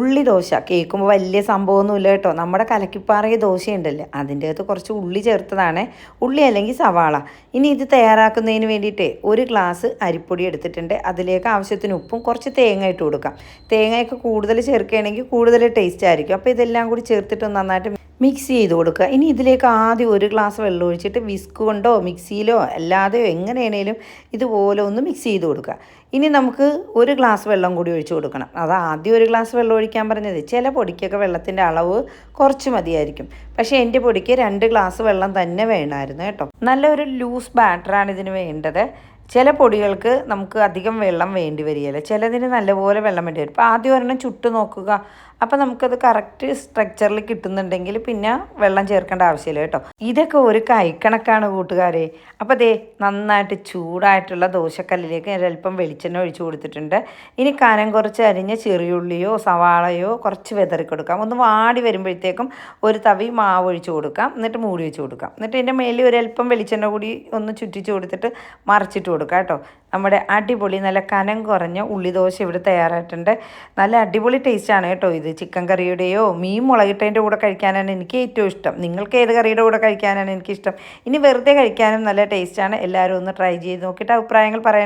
ഉള്ളി ദോശ കേൾക്കുമ്പോൾ വലിയ സംഭവമൊന്നുമില്ല കേട്ടോ. നമ്മുടെ കലക്കിപ്പാറിയ ദോശയുണ്ടല്ലോ, അതിൻ്റെ അകത്ത് കുറച്ച് ഉള്ളി ചേർത്തതാണ്. ഉള്ളി അല്ലെങ്കിൽ സവാള. ഇനി ഇത് തയ്യാറാക്കുന്നതിന് വേണ്ടിയിട്ട് ഒരു ഗ്ലാസ് അരിപ്പൊടി എടുത്തിട്ടുണ്ട്. അതിലേക്ക് ആവശ്യത്തിന് ഉപ്പും കുറച്ച് തേങ്ങ ഇട്ട് കൊടുക്കാം. തേങ്ങയൊക്കെ കൂടുതൽ ചേർക്കുകയാണെങ്കിൽ കൂടുതൽ ടേസ്റ്റ് ആയിരിക്കും. അപ്പോൾ ഇതെല്ലാം കൂടി ചേർത്തിട്ട് നന്നായിട്ട് മിക്സ് ചെയ്ത് കൊടുക്കുക. ഇനി ഇതിലേക്ക് ആദ്യം ഒരു ഗ്ലാസ് വെള്ളം ഒഴിച്ചിട്ട് വിസ്ക് കൊണ്ടോ മിക്സിയിലോ അല്ലാതെയോ എങ്ങനെയാണേലും ഇതുപോലെ ഒന്ന് മിക്സ് ചെയ്ത് കൊടുക്കുക. ഇനി നമുക്ക് ഒരു ഗ്ലാസ് വെള്ളം കൂടി ഒഴിച്ച് കൊടുക്കണം. അത് ആദ്യം ഒരു ഗ്ലാസ് വെള്ളം ഒഴിക്കാൻ പറഞ്ഞത്. ചില പൊടിക്കൊക്കെ വെള്ളത്തിൻ്റെ അളവ് കുറച്ച് മതിയായിരിക്കും. പക്ഷേ എൻ്റെ പൊടിക്ക് 2 ഗ്ലാസ് വെള്ളം തന്നെ വേണമായിരുന്നു കേട്ടോ. നല്ലൊരു ലൂസ് ബാറ്ററാണ് ഇതിന് വേണ്ടത്. ചില പൊടികൾക്ക് നമുക്ക് അധികം വെള്ളം വേണ്ടി വരികയില്ല, ചിലതിന് നല്ലപോലെ വെള്ളം വേണ്ടി വരും. അപ്പോൾ ആദ്യം ഒരെണ്ണം ചുട്ട് നോക്കുക. അപ്പോൾ നമുക്കത് കറക്റ്റ് സ്ട്രക്ചറിൽ കിട്ടുന്നുണ്ടെങ്കിൽ പിന്നെ വെള്ളം ചേർക്കേണ്ട ആവശ്യമില്ല കേട്ടോ. ഇതൊക്കെ ഒരു കൈക്കണക്കാണ് കൂട്ടുകാരെ. അപ്പോൾ ദേ നന്നായിട്ട് ചൂടായിട്ടുള്ള ദോശക്കല്ലിലേക്ക് ഒരല്പം വെളിച്ചെണ്ണ ഒഴിച്ചു കൊടുത്തിട്ടുണ്ട്. ഇനി കനം കുറച്ച് അരിഞ്ഞ ചെറിയുള്ളിയോ സവാളയോ കുറച്ച് വിതറി കൊടുക്കാം. ഒന്ന് വാടി വരുമ്പോഴത്തേക്കും ഒരു തവി മാവ് ഒഴിച്ച് കൊടുക്കാം. എന്നിട്ട് മൂടി വെച്ച് കൊടുക്കാം. എന്നിട്ട് ഇതിൻ്റെ മേലിൽ ഒരല്പം വെളിച്ചെണ്ണ കൂടി ഒന്ന് ചുറ്റിച്ച് കൊടുത്തിട്ട് മറിച്ചിട്ട് കൊടുക്കാം കേട്ടോ. നമ്മുടെ അടിപൊളി നല്ല കനം കുറഞ്ഞ ഉള്ളിദോശ ഇവിടെ തയ്യാറായിട്ടുണ്ട്. നല്ല അടിപൊളി ടേസ്റ്റാണ് കേട്ടോ. ഇത് ചിക്കൻ കറിയുടെയോ മീൻ മുളകിട്ടതിൻ്റെ കൂടെ കഴിക്കാനാണ് എനിക്ക് ഏറ്റവും ഇഷ്ടം. നിങ്ങൾക്ക് ഏത് കറിയുടെ കൂടെ കഴിക്കാനാണ് എനിക്കിഷ്ടം. ഇനി വെറുതെ കഴിക്കാനും നല്ല ടേസ്റ്റാണ്. എല്ലാവരും ഒന്ന് ട്രൈ ചെയ്ത് നോക്കിയിട്ട് അഭിപ്രായങ്ങൾ പറയണേ.